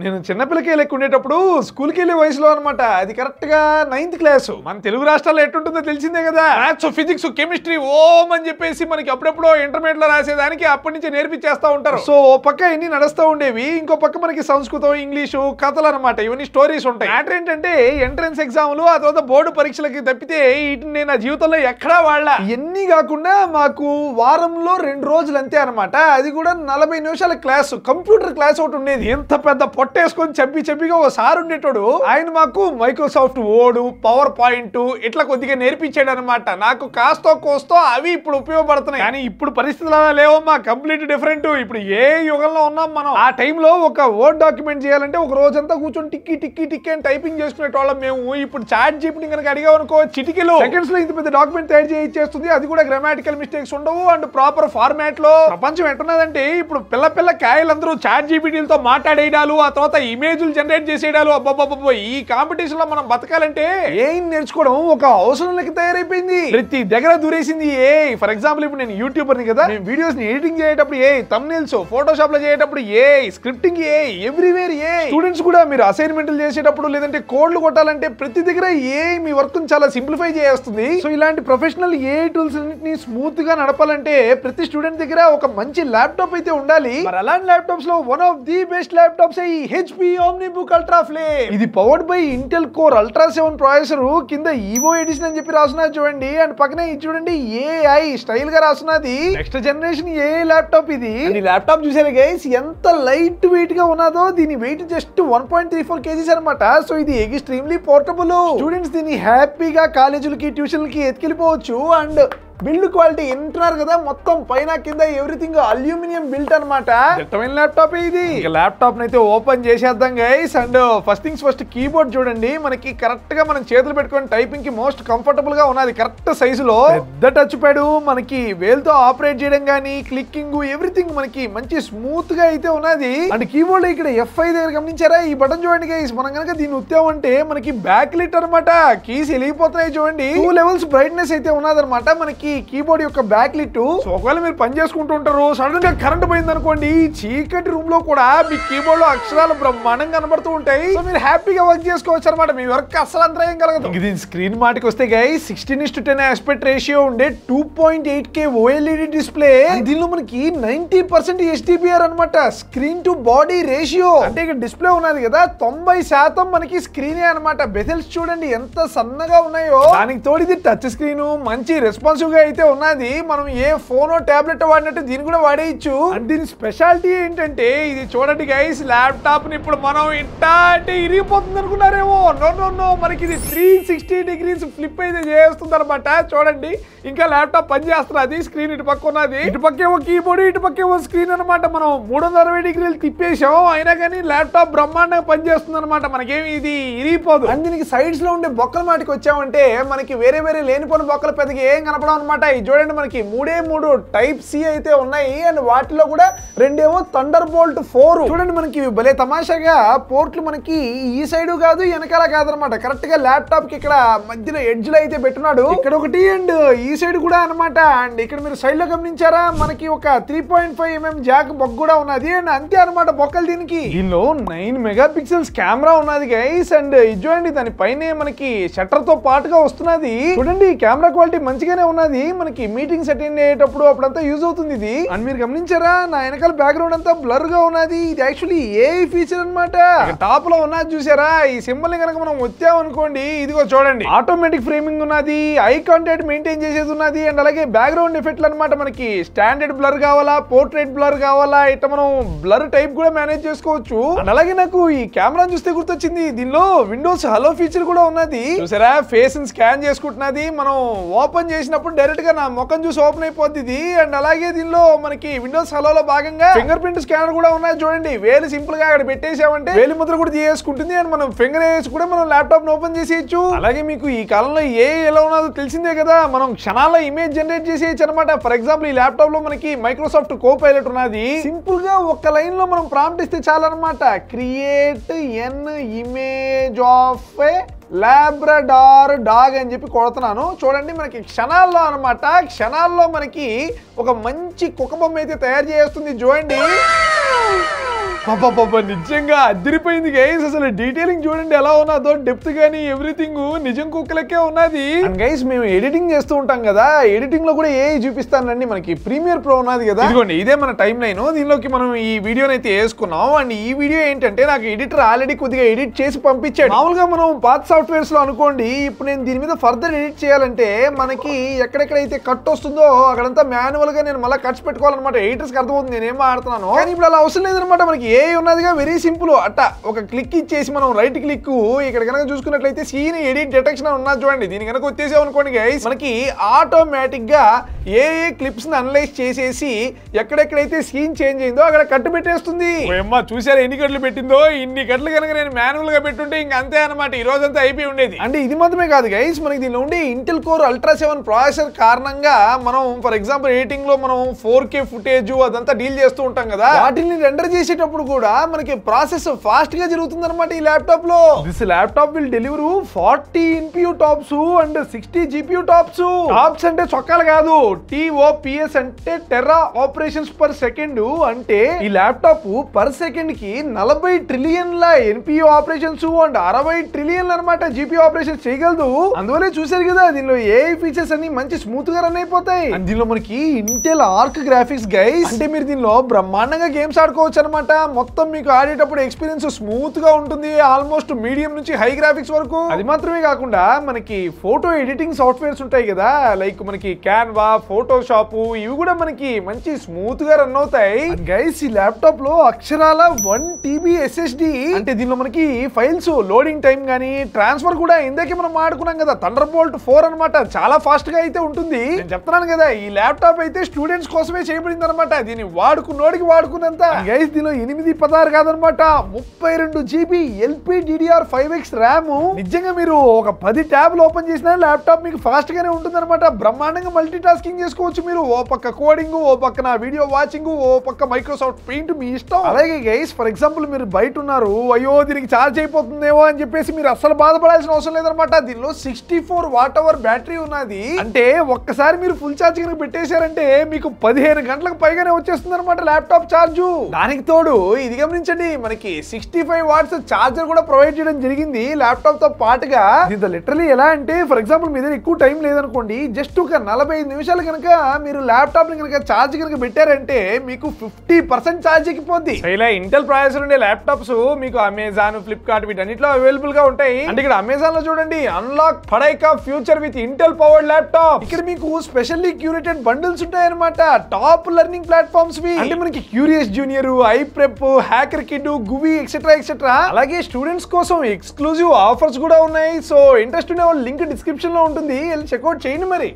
నేను చిన్నపిల్లకే లెక్కుండేటప్పుడు స్కూల్కి వెళ్ళే వయసులో అనమాట. అది కరెక్ట్ గా 9th క్లాస్. మన తెలుగు రాష్ట్రాల్లో ఎట్టుంటుందో తెలిసిందే కదా. మ్యాథ్స్, ఫిజిక్స్, కెమిస్ట్రీ ఓం అని చెప్పేసి మనకి అప్పుడెప్పుడో ఇంటర్మీడియట్ లో రాసేదానికి అప్పటి నుంచి నేర్పించేస్తా ఉంటారు. సో ఓ పక్క ఇన్ని నడుస్తూ ఉండేవి, ఇంకో పక్క మనకి సంస్కృతం, ఇంగ్లీషు, కథలు అనమాట. ఇవన్నీ స్టోరీస్ ఉంటాయి. మ్యాటర్ ఏంటంటే ఎంట్రన్స్ ఎగ్జామ్లు, ఆ తర్వాత బోర్డు పరీక్షలకి తప్పితే వీటిని నేను నా జీవితంలో ఎక్కడా వాడలా. ఇవన్నీ కాకుండా మాకు వారంలో 2 రోజులు అంతే అనమాట. అది కూడా 40 నిమిషాల క్లాస్, కంప్యూటర్ క్లాస్ ఒకటి ఉండేది. ఎంత పెద్ద పొట్టేసుకొని చబ్బిగా ఓ సార్ ఉండేటోడు. ఆయన మాకు మైక్రోసాఫ్ట్ వర్డ్, పవర్ పాయింట్ ఇట్లా కొద్దిగా నేర్పించాడు అనమాట. నాకు కాస్తో కోస్తో అవి ఇప్పుడు ఉపయోగపడుతున్నాయి. కానీ ఇప్పుడు పరిస్థితులు అలా లేవమ్మా, కంప్లీట్ డిఫరెంట్. ఇప్పుడు ఏ యుగంలో ఉన్నాం మనం. ఆ టైంలో ఒక వర్డ్ డాక్యుమెంట్ చేయాలంటే ఒక రోజంతా కూర్చొని టిక్కి అని టైపింగ్ చేసుకునేటోళ్ళం మేము. ఇప్పుడు చాట్ జీపీటీ కనుక అడిగామనుకో, చిటికీలో సెకండ్స్ లో ఇంత పెద్ద డాక్యుమెంట్ తయారు చేయించేస్తుంది. అది కూడా గ్రామాటికల్ మిస్టేక్స్ ఉండవు అండ్ ప్రాపర్ ఫార్మాట్ లో. ప్రపంచం ఎట్టున్నదంటే ఇప్పుడు పిల్ల కాయలందరూ చాట్ జీపీటీలతో మాట్లాడేయడాలు, ఆ తర్వాత ఇమేజ్లు జనరేట్ చేసేయడాలు. అబ్బబ్బబ్బ, ఈ కాంపిటీషన్ లో మనం బతకాలంటే ఏం నేర్చుకోవడం ఒక అవసరంలోకి తయారైపోయింది. ప్రతి దగ్గర దూరేసింది ఏ. ఫర్ ఎగ్జాంపుల్ ఇప్పుడు నేను యూట్యూబర్ ని కదా, నేను వీడియోస్ ని ఎడిటింగ్ చేసేటప్పుడు ఏ, థంబ్నెయిల్స్ ఫోటోషాప్ లో చేసేటప్పుడు ఏ, స్క్రిప్టింగ్ ఏ, ఎవ్రీవేర్ ఏ. స్టూడెంట్స్ కూడా మీరు అసైన్మెంట్లు చేసేటప్పుడు లేదంటే కోడ్లు కొట్టాలంటే ప్రతి దగ్గర ఏ మీ వర్క్ చాలా సింప్లిఫై చేస్తుంది. సో ఇలాంటి ప్రొఫెషనల్ ఏ టూల్స్ అన్నిటిని స్మూత్ గా నడపాలంటే ప్రతి స్టూడెంట్ దగ్గర ఒక మంచి ల్యాప్టాప్ అయితే ఉండాలి. మరి అలాంటి ల్యాప్టాప్స్ లో one of the best laptops ఈ HP OmniBook Ultra Flame. ఇది powered by Intel core Ultra 7 processor. కింద ఈవో ఎడిషన్ అని చెప్పి రాస్తున్నది చూడండి, అండ్ పక్కనే ఇది చూడండి AI స్టైల్ గా రాస్తున్నది. నెక్స్ట్ జనరేషన్ AI ల్యాప్టాప్ ఇది. ఈ ల్యాప్టాప్ చూసారు గైస్ ఎంత లైట్ వెయిట్ గా ఉన్నదో. దీని వెయిట్ జస్ట్ 1.34 kgs అనమాట. సో ఇది ఎక్స్ట్రీమ్లీ పోర్టబుల్. స్టూడెంట్స్ దీన్ని హ్యాపీగా కాలేజీలకి, ట్యూషన్లకి ఎత్తుకెళ్ళిపోవచ్చు. అండ్ బిల్డ్ క్వాలిటీ వింటున్నారు కదా, మొత్తం పైన కింద ఎవ్రీథింగ్ అల్యూమినియం బిల్ట్ అనమాట. ల్యాప్టాప్ ఇది. ల్యాప్టాప్ అయితే ఓపెన్ చేసేద్దాం guys. And first things first, keyboard చూడండి. మనకి కరెక్ట్ గా మనం చేతులు పెట్టుకొని టైపింగ్ కి మోస్ట్ కంఫర్టబుల్ గా ఉన్నది. కరెక్ట్ సైజులో పెద్ద టచ్ ప్యాడ్, మనకి వేలుతో ఆపరేట్ చేయడం గానీ, క్లిక్కింగ్ ఎవ్రీథింగ్ మనకి మంచి స్మూత్ గా అయితే ఉన్నది. అండ్ కీబోర్డ్ ఇక్కడ F5 దగ్గర గమనించారా, ఈ బటన్ చూడండి గైస్. మనం కనుక దీన్ని ఉత్తామంటే మనకి బ్యాక్ లైట్ అనమాట. కీస్ వెలిగిపోతున్నాయి చూడండి. 2 లెవెల్స్ బ్రైట్నెస్ అయితే ఉన్నదన్నమాట మనకి కీబోర్డ్ యొక్క బ్యాక్ లిట్. సో ఒకవేళ మీరు పని చేసుకుంటూ ఉంటారు, సడన్ గా కరెంట్ పోయింది అనుకోండి, చీకటి రూమ్ లో కూడా మీ కీబోర్డ్ లో అక్షరాలు బ్రహ్మాండంగా కనబడుతూ ఉంటాయి. సో మీరు హ్యాపీగా వర్క్ చేసుకోవచ్చు అనమాట. మీ వర్క్ అసలు అంతరాయం కలగదు. దీని స్క్రీన్ మాటికి వస్తే గైస్ 16:10 ఆస్పెక్ట్ రేషియో ఉండే 2.8K OLED డిస్ప్లే. దీనిలో మనకి 90% HDR అనమాట. స్క్రీన్ టు బాడీ రేషియో అంటే ఇక్కడ డిస్ప్లే ఉన్నది కదా, 90% మనకి స్క్రీనే అనమాట. బెజల్స్ చూడండి ఎంత సన్నగా ఉన్నాయో. దానికి తోడు ఇది టచ్ స్క్రీన్, మంచి రెస్పాన్సివ్ గా అయితే ఉన్నది. మనం ఏ ఫోనో టాబ్లెట్ వాడినట్టు దీన్ని కూడా వాడేయచ్చు. అండ్ దీని స్పెషాలిటీ ఏంటంటే ఇది చూడండి గైస్, ల్యాప్టాప్ ని ఇప్పుడు మనం ఇంటే ఇరిగిపోతుంది అనుకున్నారేమో. నో, మనకి ఇది 360 degrees ఫ్లిప్ అయితే చేస్తుంది అనమాట. చూడండి ఇంకా ల్యాప్టాప్ పని చేస్తున్నది. స్క్రీన్ ఇటు పక్క ఉన్నది, ఇటు పక్కేమో కీబోర్డ్, ఇటు పక్కేమో స్క్రీన్ అనమాట. మనం 360 degrees తిప్పేసాం, అయినా కానీ ల్యాప్టాప్ బ్రహ్మాండంగా పనిచేస్తుంది అనమాట. మనకేమి ఇది ఇరిగిపోదు. అండ్ దీనికి సైడ్స్ లో ఉండే బొక్కల మాటికి వచ్చామంటే మనకి వేరే లేనిపోయిన బొక్కలు పెద్దగా ఏం కనపడం అనమాట. ఇది చూడండి మనకి 3 టైప్ C అయితే ఉన్నాయి. అండ్ వాటిలో కూడా 2 థండర్ బోల్ట్ 4. చూడండి మనకి భలే తమాషాగా పోర్ట్లు మనకి ఈ సైడ్ కాదు, వెనకాల కాదనమాట. కరెక్ట్ గా ల్యాప్టాప్ కి ఇక్కడ మధ్యలో ఎడ్జ్ లో అయితే పెట్టున్నాడు. ఇక్కడ ఒకటి అండ్ ఈ సైడ్ కూడా అనమాట. అండ్ ఇక్కడ మీరు సైడ్ లో గమనించారా, మనకి ఒక 3.5 mm జాక్ బొక్క కూడా ఉన్నది. అండ్ అంతే అనమాట బొక్కలు దీనికి. దీనిలో 9 మెగాపిక్సెల్స్ కెమెరా ఉన్నది గైస్. అండ్ ఇది చూడండి దానిపైనే మనకి షట్టర్ తో పాటుగా వస్తున్నది. చూడండి కెమెరా క్వాలిటీ మంచిగానే ఉన్నది. మనకి మీటింగ్స్ అటెండ్ అయ్యేటప్పుడు అప్పుడంతా యూజ్ అవుతుంది ఇది. అండ్ మీరు గమనించారా, నా వెనకాల బ్యాక్గ్రౌండ్ అంతా బ్లర్ గా ఉన్నది. ఇది యాక్చువల్లీ AI ఫీచర్ అనమాట. టాప్ లో ఉన్నది చూసారా, ఈ సింబల్ ని కనుక మనం వచ్చామనుకోండి, ఇదిగో చూడండి ఆటోమేటిక్ ఫ్రేమింగ్ ఉన్నది, ఐ కాంటాక్ట్ మెయింటైన్ చేసేది ఉన్నది. అండ్ అలాగే బ్యాక్గ్రౌండ్ ఎఫెక్ట్లు అనమాట. మనకి స్టాండర్డ్ బ్లర్ కావాలా, పోర్ట్రేట్ బ్లర్ కావాలా, ఇట్లా మనం బ్లర్ టైప్ కూడా మేనేజ్ చేసుకోవచ్చు. అండ్ అలాగే నాకు ఈ కెమెరా చూస్తే గుర్తొచ్చింది, దీనిలో విండోస్ హలో ఫీచర్ కూడా ఉన్నది. చూసారా, ఫేస్ ని స్కాన్ చేసుకుంటున్నది. మనం ఓపెన్ చేసినప్పుడు డైరెక్ట్ గా నా ముఖం చూసి ఓపెన్ అయిపోద్ది ఇది. అండ్ అలాగే దీనిలో మనకి విండోస్ హలోలో భాగంగా ఫింగర్ ప్రింట్ స్కానర్ కూడా ఉన్నాయి చూడండి. వేలు సింపుల్ గా అక్కడ పెట్టేసామంటే వేలి ముద్ర కూడా చేసుకుంటుంది. అండ్ మనం ఫింగర్ వేసి కూడా మనం ల్యాప్టాప్ ఓపెన్ చేసేయచ్చు. అలాగే మీకు ఈ కాలంలో ఎలా ఉన్నదో తెలిసిందే కదా, మనం క్షణాల్లో ఇమేజ్ జనరేట్ చేసేయచ్చు అనమాట. ఫర్ ఎగ్జాంపుల్ ఈ ల్యాప్టాప్ లో మనకి మైక్రోసాఫ్ట్ కోపైలట్ ఉన్నది. సింపుల్ గా ఒక్క లైన్ లో మనం ప్రాంప్ట్ ఇస్తే చాలన్నమాట. Create an image of a Labrador dog అని చెప్పి కొడుతున్నాను. చూడండి మనకి క్షణాల్లో అనమాట, క్షణాల్లో మనకి ఒక మంచి కుక్క బొమ్మ అయితే తయారు చేస్తుంది చూడండి. నిజంగా అదిరిపోయింది గైస్. అసలు డీటెయిలింగ్ చూడండి ఎలా ఉన్నదో, డెప్త్ గానీ ఎవ్రీథింగ్ నిజం కుక్కలకే ఉన్నది. అండ్ గైస్ మేము ఎడిటింగ్ చేస్తూ ఉంటాం కదా, ఎడిటింగ్ లో కూడా ఏఐ చూపిస్తానండి. మనకి ప్రీమియర్ ప్రో ఉన్నది కదా, ఇదిగోండి ఇదే మన టైం లైన్. దీనిలోకి మనం ఈ వీడియోని అయితే వేసుకున్నాం. అండ్ ఈ వీడియో ఏంటంటే నాకు ఎడిటర్ ఆల్రెడీ కొద్దిగా ఎడిట్ చేసి పంపించాడు. మామూలుగా మనం పాత సాఫ్ట్వేర్స్ లో అనుకోండి, ఇప్పుడు నేను దీని మీద ఫర్దర్ ఎడిట్ చేయాలంటే మనకి ఎక్కడెక్కడైతే కట్ వస్తుందో అక్కడంతా మాన్యువల్ గా నేను మళ్ళీ కట్స్ పెట్టుకోవాలన్నమాట. ఎడిటర్స్ కి అర్థమవుతుంది నేనేం ఆడుతున్నాను. కానీ ఇప్పుడు అలా అవసరం లేదనమాట. మనకి ఏ ఉన్నదిగా, వెరీ సింపుల్. అట్ట ఒక క్లిక్ ఇచ్చేసి మనం రైట్ క్లిక్ ఇక్కడ కనుక చూసుకున్నట్లయితే సీన్ ఎడిట్ డిటెక్షన్ అని ఉన్నది చూడండి. దీని కనుక వచ్చేసాం అనుకోండి గైస్, మనకి ఆటోమేటిక్ గా ఏ క్లిప్స్ ని అనలైజ్ చేసేసి ఎక్కడెక్కడైతే సీన్ చేంజ్ అయిందో అక్కడ కట్టు పెట్టేస్తుంది. చూసారా ఎన్ని కట్లు పెట్టిందో? ఇన్ని కట్లు కనుక నేను మాన్యువల్ గా పెట్టుంటే ఇంకా అంతే అనమాట, ఈ రోజంతా అయిపోయి ఉండేది. అంటే ఇది మాత్రమే కాదు గైస్, మనకి దీనిలో ఉండే ఇంటెల్ కోర్ అల్ట్రా 7 ప్రాసెసర్ కారణంగా మనం ఫర్ ఎగ్జాంపుల్ ఎడిటింగ్ లో మనం 4K ఫుటేజ్ అదంతా డీల్ చేస్తూ ఉంటాం కదా, వాటిని రెండర్ చేసేటప్పుడు కూడా మనకి ప్రాసెస్ ఫాస్ట్ గా జరుగుతుంది అనమాట ఈ ల్యాప్టాప్ లో. This laptop will deliver 40 NPU tops and 60 GPU tops. Tops అంటే చొక్కాలు కాదు, TOPS అంటే టెరా ఆపరేషన్స్ పర్ సెకండ్. అంటే ఈ ల్యాప్టాప్ పర్ సెకండ్ కి 40 ట్రిలియన్ల NPU ఆపరేషన్స్ అండ్ 60 ట్రిలియన్ల అనమాట GPU ఆపరేషన్స్ చేయగలదు. అందువల్లే చూసారు కదా దీనిలో AI ఫీచర్స్ అన్ని మంచి స్మూత్ గా రన్ అయిపోతాయి. అండ్ దీనిలో మనకి ఇంటెల్ ఆర్క్ గ్రాఫిక్స్ గైస్, అంటే మీరు దీనిలో బ్రహ్మాండంగా గేమ్స్ ఆడుకోవచ్చు అనమాట. మొత్తం మీకు ఆడేటప్పుడు ఎక్స్పీరియన్స్ స్మూత్ గా ఉంటుంది, ఆల్మోస్ట్ మీడియం నుంచి హై గ్రాఫిక్స్ వరకు. అది మాత్రమే కాకుండా మనకి ఫోటో ఎడిటింగ్ సాఫ్ట్వేర్స్ ఉంటాయి కదా, లైక్ మనకి క్యాన్వా, ఫోటోషాప్, ఇవి కూడా మనకి మంచి స్మూత్ గా రన్ అవుతాయి. గైస్ ఈ ల్యాప్టాప్ లో అక్షరాల 1 TB SSD, అంటే దీనిలో మనకి ఫైల్స్ లోడింగ్ టైం గానీ ట్రాన్స్ఫర్ కూడా ఇందాకే మనం ఆడుకున్నాం కదా థండర్బోల్ట్ 4 అనమాట, చాలా ఫాస్ట్ గా అయితే ఉంటుంది. నేను చెప్తున్నాను కదా ఈ ల్యాప్టాప్ అయితే స్టూడెంట్స్ కోసమే చేయబడింది అనమాట, దీన్ని వాడుకున్నోడికి వాడుకున్నంత. గైస్ దీనిలో 8-16 కాదనమాట, 32 GB LPDDR5X ర్యామ్. నిజంగా మీరు ఒక 10 ట్యాబ్లు ఓపెన్ చేసినా ల్యాప్టాప్ మీకు ఫాస్ట్ గానే ఉంటుంది అనమాట. బ్రహ్మాండంగా మల్టీ టాస్కింగ్ చేసుకోవచ్చు మీరు. ఓ పక్క కోడింగ్, ఓ పక్కన వీడియో వాచింగ్, ఓ పక్క మైక్రోసాఫ్ట్ పెయింట్, మీ ఇష్టం. అలాగే గైస్ ఫర్ ఎగ్జాంపుల్ మీరు బయట ఉన్నారు, అయ్యో దీనికి ఛార్జ్ అయిపోతుందేమో అని చెప్పేసి మీరు అస్సలు బాధపడాల్సిన అవసరం లేదనమాట. దీనిలో 64 వాట్-అవర్ బ్యాటరీ ఉన్నది. అంటే ఒక్కసారి మీరు ఫుల్ ఛార్జ్ కనుక పెట్టేశారంటే మీకు 15 గంటలకు పైగానే వచ్చేస్తుంది అనమాట ల్యాప్టాప్ ఛార్జు. దానికి తోడు ఇది గమనించండి, మనకి 65 వాట్స్ ఛార్జర్ కూడా ప్రొవైడ్ చేయడం జరిగింది ల్యాప్టాప్ తో పాటుగా. దీంతో లిటరలీ ఎలా అంటే ఫర్ ఎగ్జాంపుల్ మీ దగ్గర ఎక్కువ టైం లేదనుకోండి, జస్ట్ ఒక 45 నిమిషాలు కనుక మీరు ల్యాప్టాప్ ని కనుక ఛార్జ్ కనుక పెట్టారంటే మీకు 50% ఛార్జ్ ఎక్కిపోద్ది. ఇలా ఇంటెల్ ప్రాసెసర్ ఉండే ల్యాప్టాప్స్ మీకు అమెజాన్, ఫ్లిప్కార్ట్ వీటన్నిటిలో అవైలబుల్ గా ఉంటాయి. అంటే ఇక్కడ అమెజాన్ లో చూడండి, అన్లాక్ పడైకా future with Intel powered laptop. ఇక్కడ మీకు స్పెషల్లీ క్యూరేటెడ్ బండిల్స్ ఉంటాయి అనమాట, టాప్ లెర్నింగ్ ప్లాట్ఫామ్స్ వి. అంటే మనకి curious junior, iPrep, hacker kid, Guvi etcetera. అలాగే స్టూడెంట్స్ కోసం ఎక్స్క్లూజివ్ ఆఫర్స్ కూడా ఉన్నాయి. సో ఇంట్రెస్ట్ ఉండే వాళ్ళు లింక్ డిస్క్రిప్షన్ లో ఉంటుంది, వెళ్ళి చెక్అౌట్ చేయండి మరి.